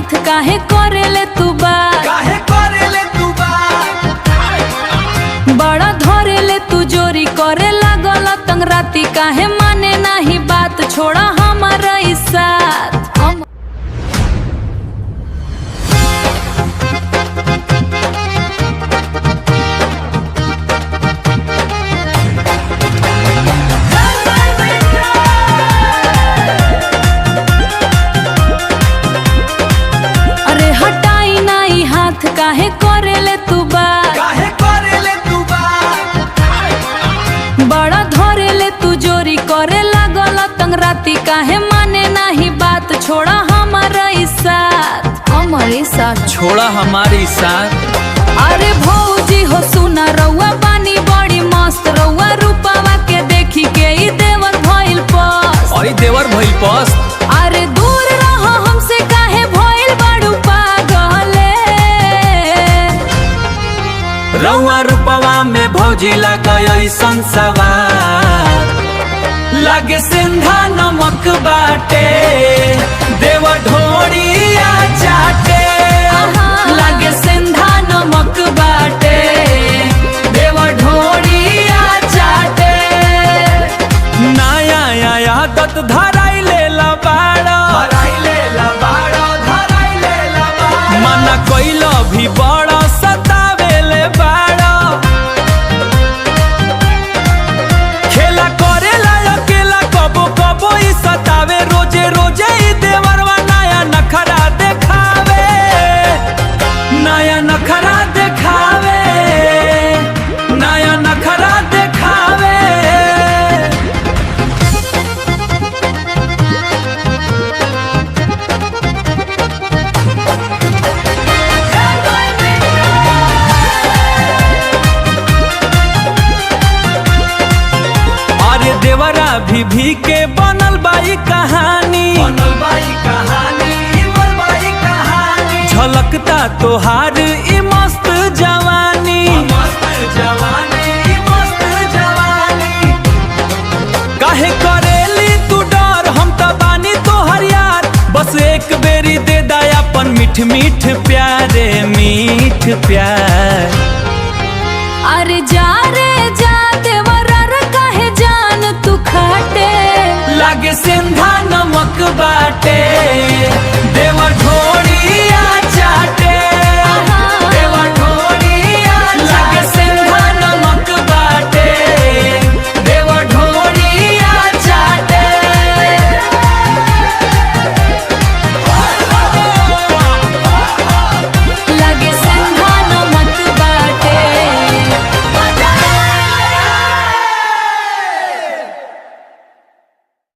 हाथ काहे करेले तू बात, काहे करेले तू बात, बड़ा धरेले तू जोरी करे लागल तंग राती, काहे माने नाही बात, छोड़ा हमारा ई साथ। काहे करेले तू बात, काहे करेले तू बात, बड़ा धरेले तू जोरी करे लागल तंग राती, काहे माने नाही बात, छोड़ा हमारा ई साथ, हमारे साथ छोड़ा हमारी साथ। अरे भौजी हो सुना रउआ बानी बड़ी मस्त, रउआ रूपावा के देखी के ई देवर भइल पस, ओई देवर भइल पस। अरे दूर रहो हमसे काहे भइल बड़ू पागले, रउआ रूपवा में भौजी लगा ऐसन सवार, लागे सिंधा नमक बाटे, देवा ढोड़िया चाटे, लागे सिंधा नमक बाटे, देवा ढोड़िया चाटे। नया आदत धराई लेला बाड़ा, मना कइलो भी बड़ा सतावेले बाड़ा, खेला करेला अकेला कबो कबो ई सतावे, रोजे रोजे ई देवरवा नया नखरा देखावे, नया नखरा देखावे, नया नखरा देखावे। देवरा भी के बनल बाई कहानी, बनल बाई कहानी, बनल बाई कहानी, झलकता तोहार ई मस्त जवानी, मस्त जवानी, मस्त जवानी। काहे करेली तू डर, हम त बानी तोहर यार, बस एक बेरी दे दया अपन मीठ मीठ प्यारे मीठ प्यार। अरे जा रे जा देवरा काहे जान तू खाटे, लागे सिंधा नमक बाटे,